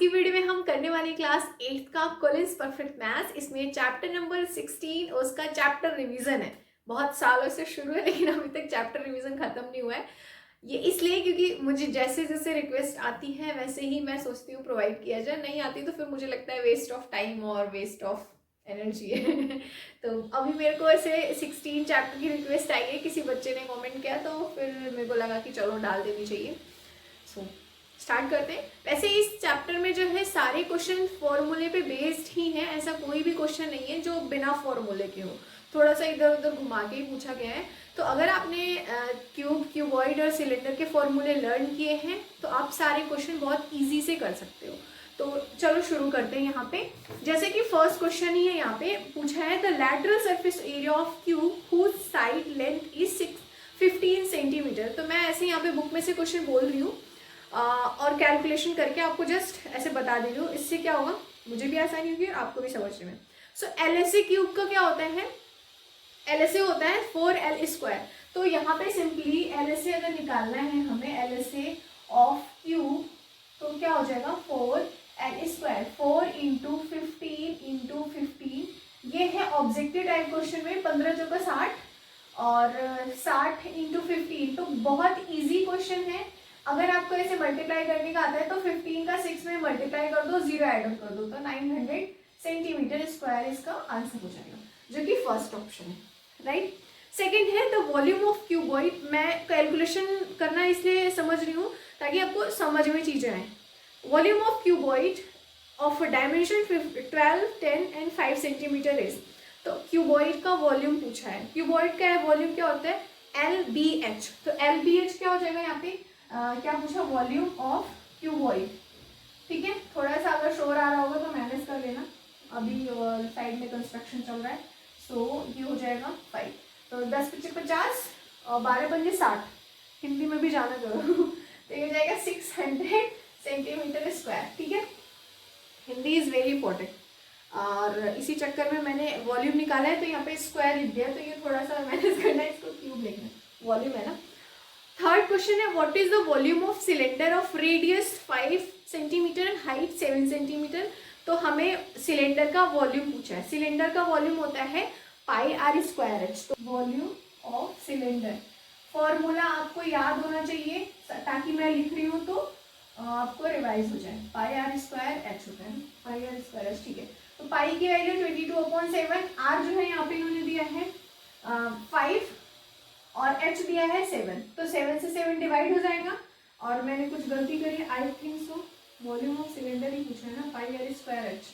की वीडियो में हम करने वाली क्लास 8 का कोलिन्स परफेक्ट मैथ्स। इसमें चैप्टर नंबर 16 और उसका चैप्टर रिवीजन है। बहुत सालों से शुरू है लेकिन अभी तक चैप्टर रिवीजन खत्म नहीं हुआ है। ये इसलिए क्योंकि मुझे जैसे जैसे रिक्वेस्ट आती है वैसे ही मैं सोचती हूँ प्रोवाइड किया जाए, नहीं आती तो फिर मुझे लगता है वेस्ट ऑफ टाइम और वेस्ट ऑफ एनर्जी है। तो अभी मेरे को ऐसे 16 चैप्टर की रिक्वेस्ट आई है, किसी बच्चे ने कमेंट किया तो फिर मेरे को लगा कि चलो डाल देनी चाहिए। सो स्टार्ट करते हैं। वैसे इस चैप्टर में जो है सारे क्वेश्चन फॉर्मूले पे बेस्ड ही हैं, ऐसा कोई भी क्वेश्चन नहीं है जो बिना फॉर्मूले के हो, थोड़ा सा इधर उधर घुमा के ही पूछा गया है। तो अगर आपने क्यूब, क्यूबॉइड और सिलेंडर के फॉर्मूले लर्न किए हैं तो आप सारे क्वेश्चन बहुत ईजी से कर सकते हो। तो चलो शुरू करते हैं। यहाँ पे जैसे कि फर्स्ट क्वेश्चन ही है, यहाँ पे पूछा है the lateral surface area of cube whose side length is 15 centimetre. तो मैं ऐसे यहाँ पे बुक में से क्वेश्चन बोल रही हूँ और कैलकुलेशन करके आपको जस्ट ऐसे बता दे रही हूँ। इससे क्या होगा, मुझे भी आसानी होगी और आपको भी समझने में। सो LSA क्यूब का क्या होता है, LSA होता है 4L²। तो यहाँ पे सिंपली LSA अगर निकालना है हमें, LSA ऑफ क्यूब, तो क्या हो जाएगा 4L², 4 × 15 × 15। ये है ऑब्जेक्टिव टाइप क्वेश्चन में 15 चौका 60 और 60 × 15। तो बहुत ईजी क्वेश्चन है। अगर आपको ऐसे मल्टीप्लाई करने का आता है तो 15 का 6 में मल्टीप्लाई कर दो, 0 ऐड ऑन कर दो, तो 900 सेंटीमीटर स्क्वायर इसका आंसर हो जाएगा, जो कि फर्स्ट ऑप्शन है, राइट। सेकंड है द वॉल्यूम ऑफ क्यूबॉइड। मैं कैलकुलेशन करना इसलिए समझ रही हूँ ताकि आपको समझ में चीजें आए। Volume of cuboid of dimension 12, 10 and 5 centimetre is. तो क्यूबॉइड का वॉल्यूम पूछा है। क्यूबॉइड का वॉल्यूम क्या होता है, LBH। तो LBH क्या हो जाएगा यहाँ पे, क्या पूछा, वॉल्यूम ऑफ क्यूबॉइड। ठीक है, थोड़ा सा अगर शोर आ रहा होगा तो मैनेज कर लेना, अभी साइड में कंस्ट्रक्शन चल रहा है। सो ये हो जाएगा 5। तो 10 × 5 50 और 12 × 5 60, हिंदी में भी जाना करो। तो ये हो जाएगा 600 सेंटीमीटर स्क्वायर। ठीक है, हिंदी इज वेरी इंपॉर्टेंट और इसी चक्कर में मैंने वॉल्यूम निकाला है तो यहाँ पे स्क्वायर लिख दिया, तो ये थोड़ा सा मैनेज करना है, इसको क्यूब लिखना, वॉल्यूम है ना। थर्ड क्वेश्चन है what is the volume of cylinder of radius 5 centimetre and height 7 centimetre. तो हमें सिलेंडर का वॉल्यूम पूछा है। सिलेंडर का वॉल्यूम होता है πr²h। तो वॉल्यूम ऑफ सिलेंडर, फॉर्मूला आपको याद होना चाहिए ताकि मैं लिख रही हूँ तो आपको रिवाइज हो जाए। πr²h होता है, πr²h। ठीक है, तो पाई की वैल्यू 22/7, आर जो है यहाँ पे इन्होंने दिया है 5 और h दिया है 7, तो 7 से 7 डिवाइड हो जाएगा। और मैंने कुछ गलती करी, I think so, volume of cylinder ही पूछा है ना, πr²h।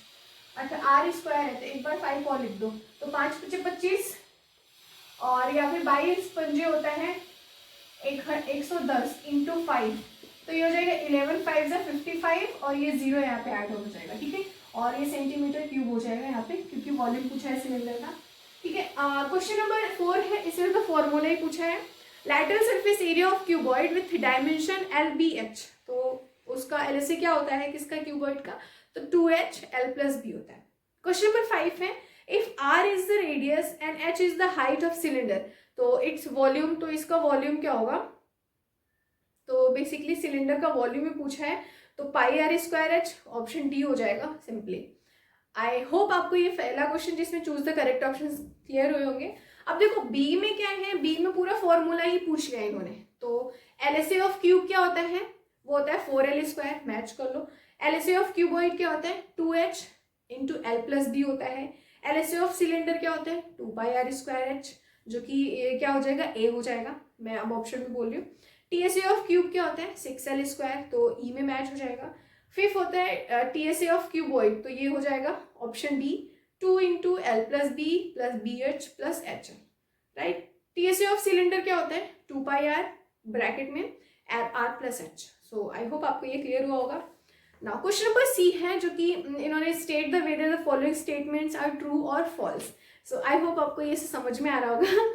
अच्छा r² है तो एक बार 5 और लिख दो, तो 5 × 5 25 और या फिर 22 पंजे होता है 110 × 5, तो ये हो जाएगा 11 5 × 55 और ये 0 यहाँ पे ऐड हो जाएगा। ठीक है, और ये सेंटीमीटर क्यूब हो जाएगा यहाँ पे क्योंकि वॉल्यूम पूछा है सिलेंडर का। ठीक है, क्वेश्चन नंबर 4 है, इसमें तो फॉर्मूला ही पूछा है। Lateral surface area of cuboid with dimension LBH। तो उसका LSA क्या होता है किसका, क्यूबॉइड का, तो 2H L+B होता है। क्वेश्चन नंबर 5 है if R is the radius and H is the height of cylinder, तो इट्स वॉल्यूम, तो इसका वॉल्यूम क्या होगा। तो बेसिकली सिलेंडर का वॉल्यूम ही पूछा है, तो πr²h, ऑप्शन डी हो जाएगा सिंपली। आई होप आपको ये पहला क्वेश्चन जिसमें choose the correct option clear हुए होंगे। अब देखो बी में क्या है, बी में पूरा फॉर्मूला ही पूछ लिया इन्होंने। तो LSA ऑफ क्यूब क्या होता है, वो होता है 4L², मैच कर लो। LSA ऑफ क्यूबॉइड क्या होता है 2H × L+B होता है। LSA ऑफ सिलेंडर क्या होता है 2πr²h, जो कि क्या हो जाएगा, A हो जाएगा। मैं अब ऑप्शन में बोल रही हूँ। TSA ऑफ क्यूब क्या होता है 6L², तो E में मैच हो जाएगा। फिफ्थ होता है TSA ऑफ क्यूबॉइड, तो ये हो जाएगा option B 2 × L+B + BH + H, right. TSA of cylinder क्या होता है 2πr ब्रैकेट में R+H। सो आई होप आपको ये क्लियर हुआ होगा। नाउ क्वेश्चन नंबर सी है, जो कि इन्होंने state the whether the following statements are true और फॉल्स। सो आई होप आपको ये समझ में आ रहा होगा।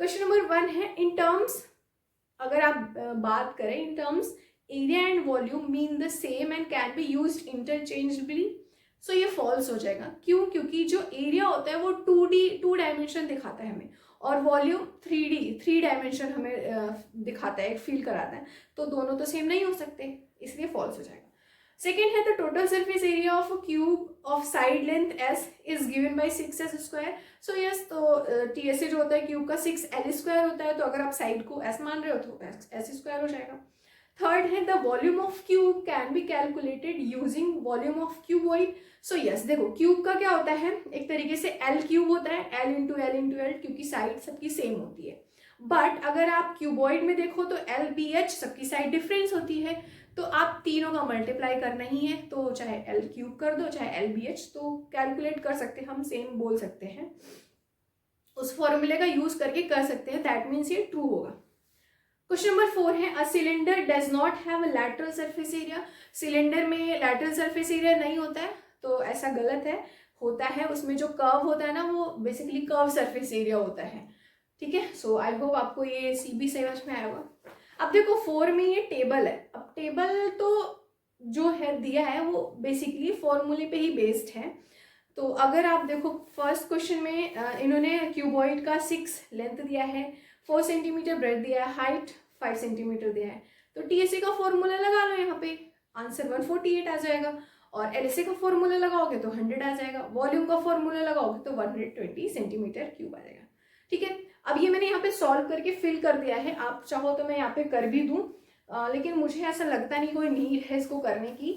क्वेश्चन नंबर 1 है इन टर्म्स, अगर आप बात करें in terms area and volume mean the same and can be used interchangeably. So ये फॉल्स हो जाएगा। क्यों, क्योंकि जो एरिया होता है वो 2 डायमेंशन दिखाता है हमें, और वॉल्यूम 3 डायमेंशन हमें दिखाता है, फील कराता है, तो दोनों तो सेम नहीं हो सकते, इसलिए फॉल्स हो जाएगा। सेकेंड है the total surface area of a cube of side length s is given by 6s square. So yes, तो TSA जो होता है क्यूब का 6l स्क्वायर होता है, तो अगर आप साइड को s मान रहे हो तो s स्क्वायर हो जाएगा। थर्ड है the volume of cube can be calculated using volume of cuboid. So yes, देखो क्यूब का क्या होता है, एक तरीके से l क्यूब होता है, l इंटू l क्योंकि साइड सबकी सेम होती है। बट अगर आप क्यूबॉइड में देखो तो LBH सबकी साइड डिफरेंस होती है, तो आप तीनों का मल्टीप्लाई करना ही है, तो चाहे l क्यूब कर दो चाहे LBH, तो कैलकुलेट कर सकते हैं हम, सेम बोल सकते हैं, उस फॉर्मूले का यूज करके कर सकते हैं, दैट मीन्स ये ट्रू होगा। क्वेश्चन नंबर 4 है a cylinder does not have a lateral surface area. Cylinder में लैटरल सरफेस एरिया नहीं होता है, तो ऐसा गलत है, होता है, उसमें जो कर्व होता है ना वो बेसिकली कर्व सरफेस एरिया होता है। ठीक है, सो आई होप आपको ये CB समझ में आया होगा। अब देखो 4 में ये टेबल है, अब टेबल तो जो है दिया है वो बेसिकली फॉर्मूले पे ही बेस्ड है। तो अगर आप देखो फर्स्ट क्वेश्चन में इन्होंने क्यूबॉइड का 6 लेंथ दिया है, 4 सेंटीमीटर ब्रेड दिया है, हाइट 5 सेंटीमीटर दिया है, तो TSA का फॉर्मूला लगा लो, यहाँ पे आंसर 148 आ जाएगा, और LSA का फॉर्मूला लगाओगे तो 100 आ जाएगा, वॉल्यूम का फॉर्मूला लगाओगे तो 120 सेंटीमीटर क्यूब आ जाएगा। ठीक है, अब ये मैंने यहाँ पे सॉल्व करके फिल कर दिया है, आप चाहो तो मैं यहाँ पे कर भी दूँ, लेकिन मुझे ऐसा लगता नहीं कोई नीड है इसको करने की,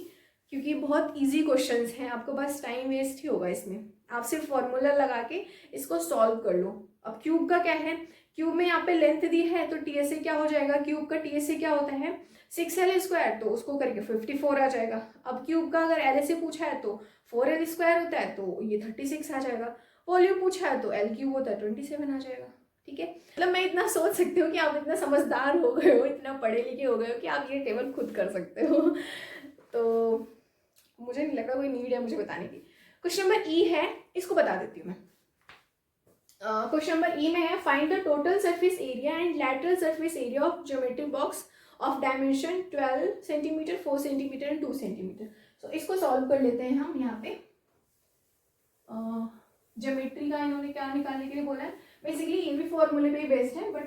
क्योंकि बहुत इजी क्वेश्चंस हैं, आपको बस टाइम वेस्ट ही होगा इसमें, आप सिर्फ फॉर्मूला लगा के इसको सॉल्व कर लो। अब क्यूब का क्या है, क्यूब में यहाँ पे लेंथ दी है, तो TSA क्या हो जाएगा, क्यूब का TSA क्या होता है 6l स्क्वायर, तो उसको करके 54 आ जाएगा। अब क्यूब का अगर LSA पूछा है तो 4l स्क्वायर होता है, तो ये 36 आ जाएगा। वॉल्यूम पूछा है तो l क्यूब होता है 27 आ जाएगा। ठीक है, मतलब मैं इतना सोच सकती हूँ कि आप इतना समझदार हो गए हो, इतना पढ़े लिखे हो गए हो कि आप ये टेबल खुद कर सकते हो, तो मुझे नहीं लगा कोई नीड है मुझे बताने की। क्वेश्चन नंबर E है, इसको बता देती हूँ मैं। क्वेश्चन नंबर E में है find the total surface area and lateral surface area of geometry box of dimension 12 centimetre, 4 centimetre and 2 centimetre. So इसको सॉल्व कर लेते हैं हम। यहाँ पे ज्योमेट्री का इन्होंने क्या निकालने के लिए बोला है, बेसिकली ये भी फॉर्मूले पे ही बेस्ड है, बट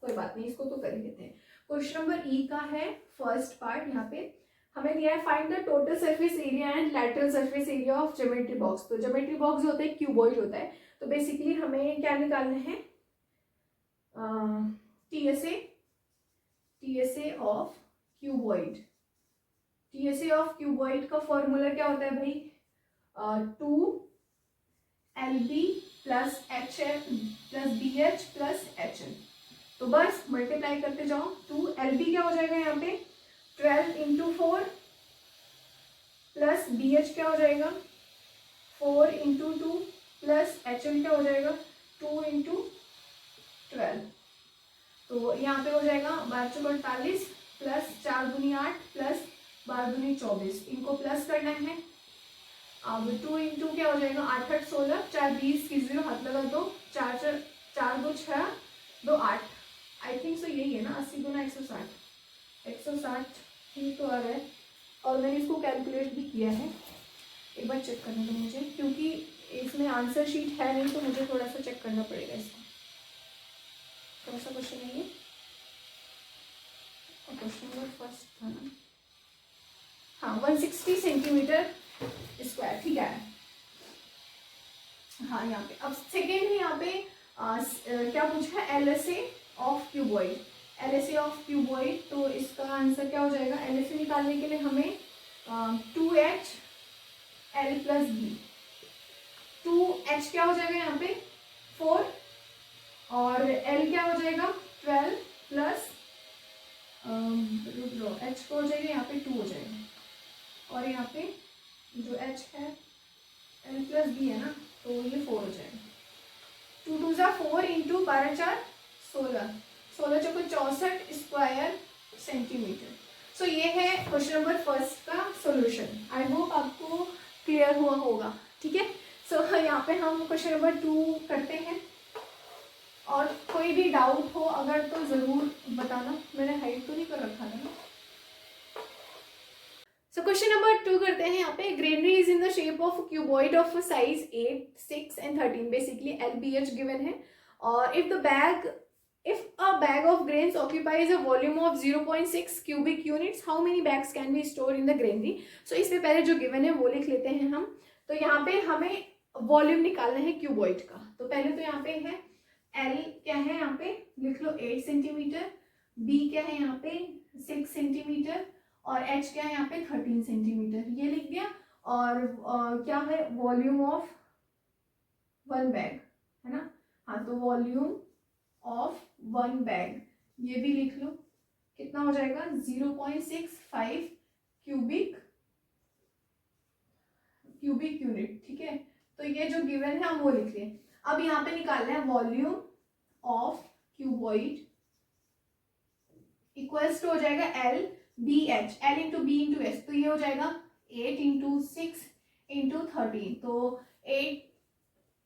कोई बात नहीं, इसको तो कर ही देते हैं। क्वेश्चन नंबर E का है फर्स्ट पार्ट, यहाँ पे हमें दिया है find the total surface area and lateral surface area of geometry box. तो ज्योमेट्री बॉक्स जो होता है क्यूबॉइड होता है, तो बेसिकली हमें क्या निकालना है, TSA of cuboid. TSA of cuboid का फॉर्मूला क्या होता है भाई, 2LB plus HL plus BH plus HL। तो बस मल्टीप्लाई करते जाओ, 2LB क्या हो जाएगा यहाँ पे 12 इंटू 4 प्लस BH क्या हो जाएगा 4 इंटू 2 प्लस HL क्या हो जाएगा 2 इंटू 12। तो यहाँ पे हो जाएगा 12×48 प्लस 4 दूनी 8 प्लस 12 दूनी 24, इनको प्लस करना है। अब 2 इंटू क्या हो जाएगा 8 8 16, 4 20 की 0 हाथ लगा दो, 4 4 2 6 2 8, आई थिंक सो यही है ना, 80 दूना 160 ठीक तो आ रहा है, और मैंने इसको कैलकुलेट भी किया है, एक बार चेक करने दो मुझे, क्योंकि इसमें आंसर शीट है नहीं, तो मुझे थोड़ा सा चेक करना पड़ेगा इसको। कौन सा क्वेश्चन है ये, क्वेश्चन नंबर फर्स्ट था ना, हाँ 160 सेंटीमीटर स्क्वायर, ठीक है। हाँ यहाँ पे अब सेकेंड है, यहाँ पे क्या पूछा है LSA of cuboid, LSA of cuboid, तो इसका आंसर क्या हो जाएगा, LSA निकालने के लिए हमें 2H L plus B, 2H क्या हो जाएगा यहाँ पे 4 और L क्या हो जाएगा 12 प्लस H को हो जाएगा यहाँ पे 2 हो जाएगा, और यहाँ पे जो H है L प्लस B है ना, तो ये 4 हो जाएगा। 2 2 जा 4 इंटू 12 4 16, 16 चौको 64 स्क्वायर सेंटीमीटर। सो ये है क्वेश्चन नंबर फर्स्ट का सॉल्यूशन। आई होप आपको क्लियर हुआ होगा। ठीक है, सो यहाँ पे हम क्वेश्चन नंबर 2 करते हैं, और कोई भी डाउट हो अगर तो ज़रूर बताना, मैंने हाइड तो नहीं कर रखा था ना। सो क्वेश्चन नंबर 2 करते हैं। यहाँ पे granary is in the shape of cuboid of size 8 6 and 13, basically LBH given है, और if the bag If a bag of grains occupies a volume of 0.6 cubic units, how many bags can be stored in the granary? So इसमें पहले जो given है वो लिख लेते हैं हम. तो यहाँ पे हमें वॉल्यूम निकालना है क्यूबॉइड का. तो पहले तो यहाँ पे है L क्या है, यहाँ पे लिख लो 8 सेंटीमीटर, B क्या है यहाँ पे 6 सेंटीमीटर और H क्या है यहाँ पे 13 सेंटीमीटर. ये लिख दिया. और क्या है वॉल्यूम ऑफ वन बैग है ना. हाँ, तो वॉल्यूम ऑफ वन बैग ये भी लिख लो. कितना हो जाएगा 0.65 क्यूबिक यूनिट. ठीक है, तो ये जो गिवन है हम वो लिख लें. अब यहाँ पे निकालना है volume of cuboid equals to हो जाएगा L B H, L into B into H. तो ये हो जाएगा 8 इंटू 6 इंटू 13. तो 8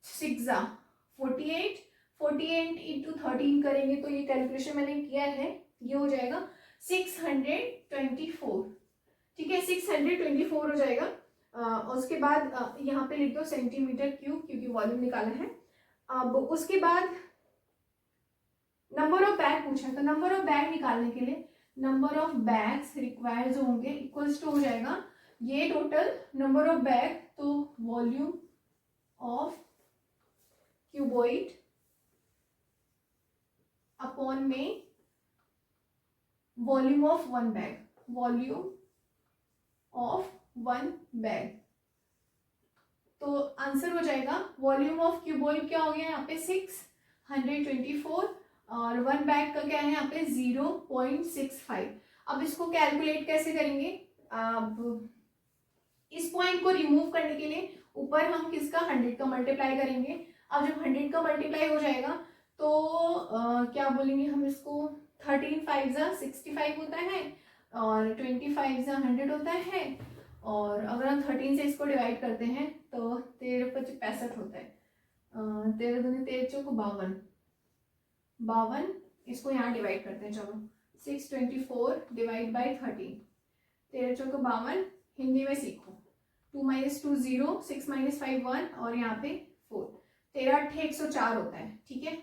6 48, 48 इंटू 13 करेंगे तो ये कैलकुलेशन मैंने किया है, ये हो जाएगा 624. ठीक है, 624 हो जाएगा. उसके बाद यहाँ पे लिख दो सेंटीमीटर क्यूब क्योंकि वॉल्यूम निकाला है. अब उसके बाद नंबर ऑफ बैग पूछा, तो नंबर ऑफ बैग निकालने के लिए नंबर ऑफ बैग्स रिक्वायर्ड जो होंगे इक्वल्स टू हो जाएगा ये टोटल नंबर ऑफ बैग, तो वॉल्यूम ऑफ क्यूबॉइड अपॉन में volume of one bag, volume of one bag. तो आंसर हो जाएगा वॉल्यूम ऑफ क्यूबॉइड क्या हो गया यहाँ पे 624 और वन बैग का क्या है यहाँ पे 0.65. अब इसको कैलकुलेट कैसे करेंगे, अब इस पॉइंट को रिमूव करने के लिए ऊपर हम किसका 100 का मल्टीप्लाई करेंगे. अब जब 100 का मल्टीप्लाई हो जाएगा तो क्या बोलेंगे हम इसको 13 5 65 होता है और 25 100 होता है. और अगर हम 13 से इसको डिवाइड करते हैं तो 13 × 5 65 होता है. 13 दूनी 13 चौको 52. इसको यहाँ डिवाइड करते हैं. चलो 624 डिवाइड बाई 13, 13 चौको 52. हिंदी में सीखो. 2 - 2 0, 6 - 5 1 और यहाँ पे 4. 13 8 104 होता है. ठीक है,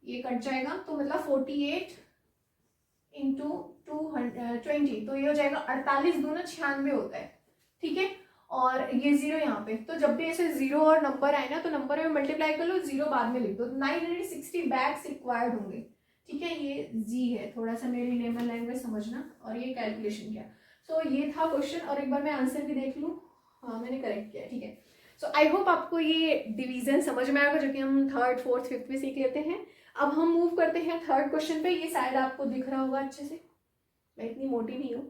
ये कट जाएगा तो मतलब 48 इंटू 220 तो ये हो जाएगा 48 दूना 96 होता है. ठीक है, और ये जीरो यहाँ पे, तो जब भी ऐसे जीरो और नंबर आए ना तो नंबर में मल्टीप्लाई कर लो, जीरो बाद में लिख दो. 960 बैग्स रिक्वायर्ड होंगे. ठीक है, ये जी है, थोड़ा सा मेरी लेमन लैंग्वेज समझना. और ये कैलकुलेशन किया. सो ये था क्वेश्चन और एक बार मैं आंसर भी देख लूँ. हाँ, मैंने करेक्ट किया. ठीक है, सो आई होप आपको ये डिवीजन समझ में आएगा जो कि हम 3rd 4th 5th में सीख लेते हैं. अब हम मूव करते हैं 3rd क्वेश्चन पे. ये शायद आपको दिख रहा होगा अच्छे से, मैं इतनी मोटी नहीं हूँ.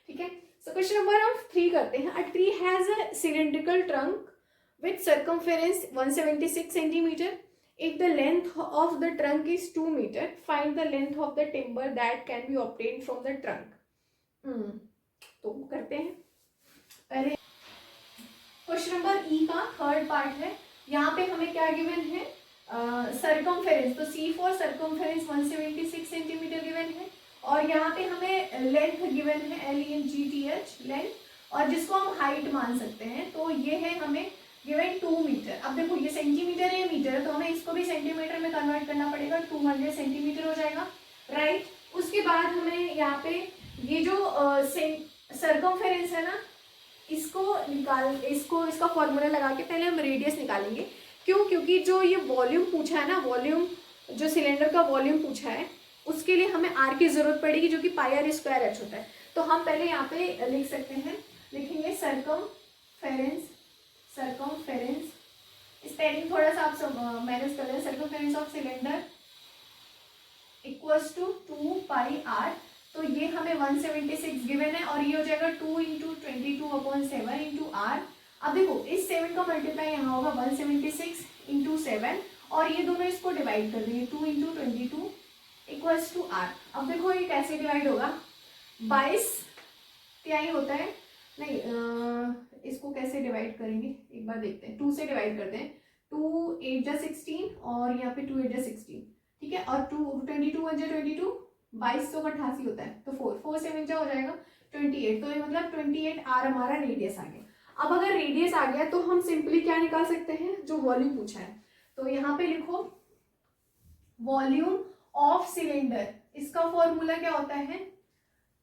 ठीक है, सो क्वेश्चन नंबर हम 3 करते हैं. A tree has a cylindrical trunk with circumference 176 centimetre. If the length of the trunk is 2 meter, find the length of the timber that can be obtained from the trunk. तो करते हैं. पहले question number ई का 3rd part है. यहाँ पे हमें क्या गिवन है, सर्कमफेरेंस. तो C for circumference 176 centimetre given है और यहाँ पे हमें लेंथ गिवन है LENGTH लेंथ, और जिसको हम हाइट मान सकते हैं. तो ये है हमें गिवन 2 मीटर. अब देखो ये सेंटीमीटर है, मीटर है, तो हमें इसको भी सेंटीमीटर में कन्वर्ट करना पड़ेगा. 200 सेंटीमीटर हो जाएगा. राइट, उसके बाद हमें यहाँ पे ये जो सर्कमफेरेंस है ना, इसका फॉर्मूला लगा के पहले हम रेडियस निकालेंगे. क्यों, क्योंकि जो ये वॉल्यूम पूछा है ना, वॉल्यूम जो सिलेंडर का वॉल्यूम पूछा है उसके लिए हमें आर की जरूरत पड़ेगी जो कि πr² होता है. तो हम पहले यहाँ पे लिख सकते हैं, लिखेंगे सर्कमफेरेंस. स्पेलिंग थोड़ा सा आप मैनेज कर लें. Circumference of cylinder equals to 2πr. तो ये हमें 176 गिवन है और ये हो जाएगा 2 × 22/7 × r. अब देखो इस 7 का मल्टीप्लाई यहाँ होगा 176 × 7 और ये दोनों इसको डिवाइड कर देंगे 2 × 22 इक्वल्स टू r. अब देखो ये कैसे डिवाइड होगा, 22 तिहाई होता है. नहीं, इसको कैसे डिवाइड करेंगे एक बार देखते हैं. 2 से डिवाइड करते हैं. 2 8 × 16 और यहाँ पे 2 8 × 16. ठीक है, और 22 1 × 22 22 तो 88 होता है. तो 4 7 हो जाएगा 28. तो ये मतलब 28 r हमारा रेडियस आ गया. अब अगर रेडियस आ गया तो हम सिंपली क्या निकाल सकते हैं, जो वॉल्यूम पूछा है. तो यहाँ पे लिखो वॉल्यूम ऑफ सिलेंडर, इसका फॉर्मूला क्या होता है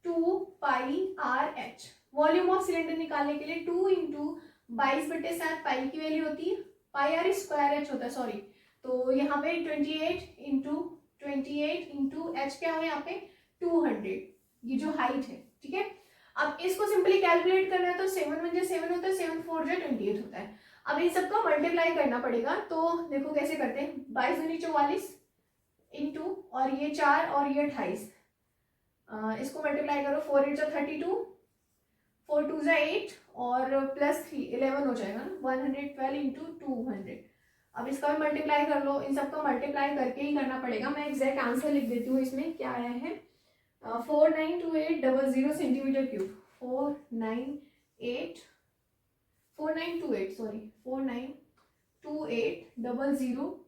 2πRh। वॉल्यूम ऑफ सिलेंडर निकालने के लिए 2 इंटू 22/7 पाई की वैल्यू होती है, पाई आर स्क्वायर एच होता है सॉरी, तो यहाँ पे 28 इंटू एच क्या है यहाँ पे 200, ये जो हाइट है, ठीक है। अब इसको सिंपली कैलकुलेट करना है तो 7 होता है, 7 4 28 होता है। अब इन सबका मल्टीप्लाई करना पड़ेगा, तो देखो कैसे करते हैं, 22×44 इंटू और ये 4 और ये 28, इसको मल्टीप्लाई करो, 4 8 32, 4 2 8 और प्लस 3 11 हो जाएगा ना, 112 इंटू 200। अब इसका भी मल्टीप्लाई कर लो, इन सबको मल्टीप्लाई करके ही करना पड़ेगा। मैं एग्जैक्ट आंसर लिख देती हूँ, इसमें क्या आया है 492800 सेंटीमीटर क्यूब, 492800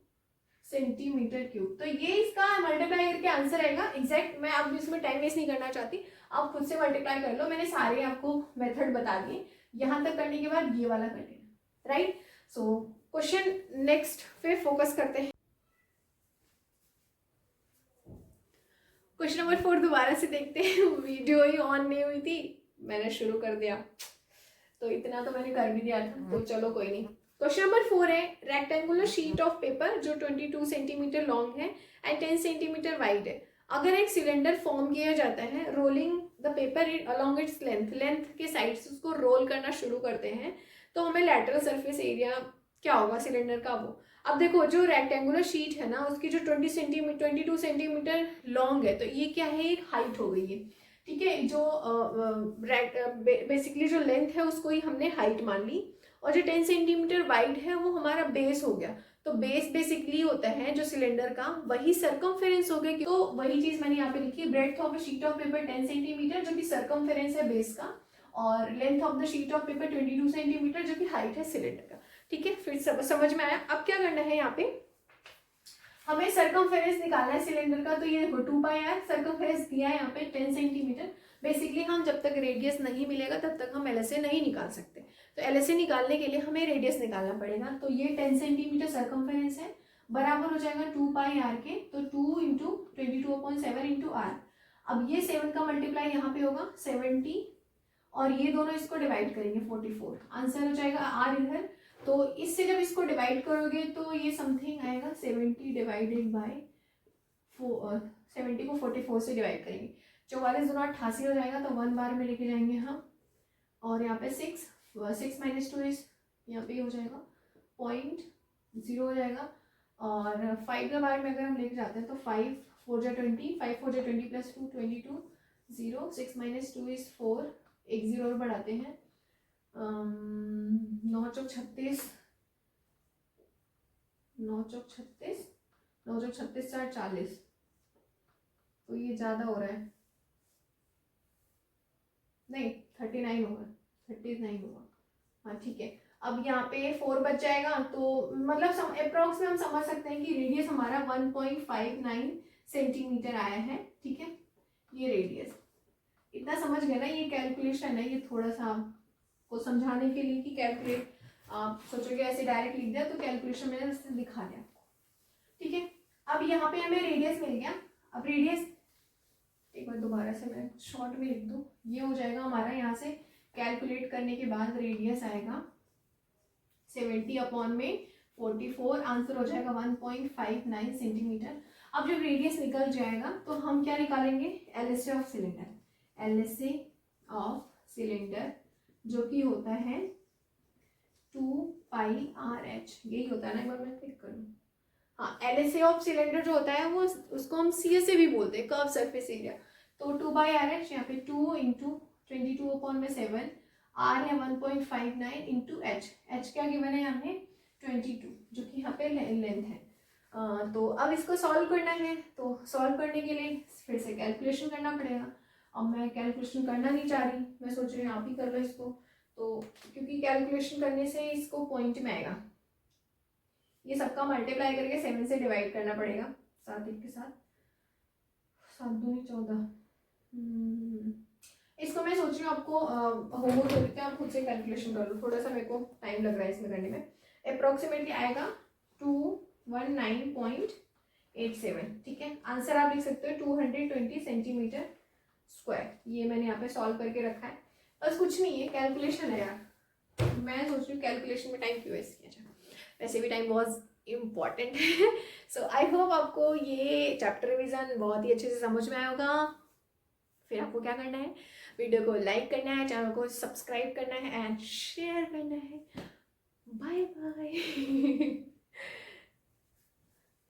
सेंटीमीटर क्यूब। तो ये इसका मल्टीप्लाई करके आंसर आएगा एग्जैक्ट। मैं अब इसमें टाइम वेस्ट नहीं करना चाहती, आप खुद से मल्टीप्लाई कर लो, मैंने सारे आपको मेथड बता दिए। यहाँ तक करने के बाद ये वाला कर लेना, राइट। सो क्वेश्चन नेक्स्ट पे फोकस करते हैं। क्वेश्चन नंबर 4 दोबारा से देखते हैं, वीडियो ही ऑन नहीं हुई थी, मैंने शुरू कर दिया तो इतना तो मैंने कर भी दिया था, तो चलो कोई नहीं। क्वेश्चन नंबर 4 है, रेक्टेंगुलर शीट ऑफ पेपर जो 22 सेंटीमीटर लॉन्ग है एंड 10 सेंटीमीटर वाइड है। अगर एक सिलेंडर फॉर्म किया जाता है, rolling the paper along its length के साइड से उसको रोल करना शुरू करते हैं, तो हमें लैटरल सरफेस एरिया क्या होगा सिलेंडर का वो। अब देखो जो रेक्टेंगुलर शीट है ना, उसकी जो 22 सेंटीमीटर लॉन्ग है, तो ये क्या है, एक हाइट हो गई है, ठीक है। जो बेसिकली जो लेंथ है उसको ही हमने हाइट मान ली, और जो 10 सेंटीमीटर वाइड है वो हमारा बेस हो गया। तो बेस बेसिकली होता है जो सिलेंडर का, वही सरकमफेरेंस हो गया। तो वही चीज मैंने यहाँ पे लिखी, breadth of a sheet of paper 10 centimetre जो कि सरकमफेरेंस है बेस का, और length of the sheet of paper 22 centimetre जो कि हाइट है सिलेंडर का, ठीक है। फिर समझ में आया। अब क्या करना है, यहाँ पे हमें सरकमफेरेंस निकालना है सिलेंडर का, तो ये 2πr सरकमफेरेंस दिया है यहाँ पे 10 सेंटीमीटर। बेसिकली हम जब तक रेडियस नहीं मिलेगा तब तक हम LSA नहीं निकाल सकते, तो LSA निकालने के लिए हमें रेडियस निकालना पड़ेगा। तो ये 10 सेंटीमीटर सरकमफेरेंस है, बराबर हो जाएगा 2πr के, तो 2 इंटू 22/7 इंटू आर। अब ये 7 का मल्टीप्लाई यहाँ पे होगा 70, और ये दोनों इसको डिवाइड करेंगे 44, आंसर हो जाएगा आर इधर। तो इससे जब इसको डिवाइड करोगे तो ये समथिंग आएगा 70 डिवाइडेड बाय 70 को 44 से डिवाइड करेंगे, 44 दूना 88 हो जाएगा, तो 1 बार में लेके जाएंगे हम, और यहाँ पे 6 माइनस 2 इज यहाँ पे हो जाएगा 0.0 हो जाएगा, और 5 के बार में अगर हम लेके जाते हैं तो 5 4 जा 20, 5 4 जा 20 प्लस 2 22 0, 6 माइनस 2 इज 4, एक 0 और बढ़ाते हैं, 9 चौक 36, 9 चौक 36, 9 चौक 36 4 40, तो ये ज़्यादा हो रहा है, नहीं 39 होगा, 39 होगा, हाँ ठीक है। अब यहाँ पे 4 बच जाएगा, तो मतलब अप्रॉक्स में हम समझ सकते हैं कि रेडियस हमारा 1.59 सेंटीमीटर आया है, ठीक है। ये रेडियस इतना समझ गए ना, ये कैलकुलेशन है, ये थोड़ा सा आपको समझाने के लिए कि कैलकुलेट, आप सोचोगे ऐसे डायरेक्ट लिख दिया, तो कैलकुलेशन मैंने उससे दिखा दिया आपको, ठीक है। अब यहाँ पे हमें रेडियस मिल गया। अब रेडियस एक बार दोबारा से मैं शॉर्ट में लिख दूँ, ये हो जाएगा हमारा, यहाँ से कैलकुलेट करने के बाद रेडियस आएगा 70/44, आंसर हो जाएगा 1.59 सेंटीमीटर। अब जब रेडियस निकल जाएगा तो हम क्या निकालेंगे, LSA of cylinder, LSA of cylinder जो कि होता है 2πRh, यही होता है ना, एक बार मैं क्लिक करूँ, हाँ। LSA ऑफ सिलेंडर जो होता है वो उसको हम CSA भी बोलते हैं, कर्व सरफेस एरिया। तो 2/RH, यहाँ पे 2 इंटू 22/7, R है 1.59 इंटू H क्या गिवन है हमें 22, जो कि यहाँ पे लेंथ है। तो अब इसको सॉल्व करना है, तो सॉल्व करने के लिए फिर से कैलकुलेशन करना पड़ेगा। अब मैं कैलकुलेशन करना नहीं चाह रही, मैं सोच रही हूँ आप ही कर लो इसको, तो क्योंकि कैलकुलेशन करने से इसको पॉइंट में आएगा, ये सबका मल्टीप्लाई करके 7 से डिवाइड करना पड़ेगा, 7 1 के साथ, 7 दूनी 14। इसको मैं सोच रही हूँ आपको होमवर्क करके आप खुद से कैलकुलेशन कर लो, थोड़ा सा मेरे को टाइम लग रहा है इसमें करने में। अप्रोक्सीमेटली आएगा 219 87, ठीक है। आंसर आप लिख सकते हो 220 सेंटीमीटर स्क्वायर। ये मैंने यहाँ पे सॉल्व करके रखा है, बस कुछ नहीं है, कैलकुलेशन है यार। मैं सोच रही हूँ कैलकुलेशन में टाइम क्यों वेस्ट किया जाए, वैसे भी टाइम बहुत इम्पॉर्टेंट है। सो आई होप आपको ये चैप्टर रिवीजन बहुत ही अच्छे से समझ में आया होगा। फिर आपको क्या करना है, वीडियो को लाइक करना है, चैनल को सब्सक्राइब करना है एंड शेयर करना है। Bye bye.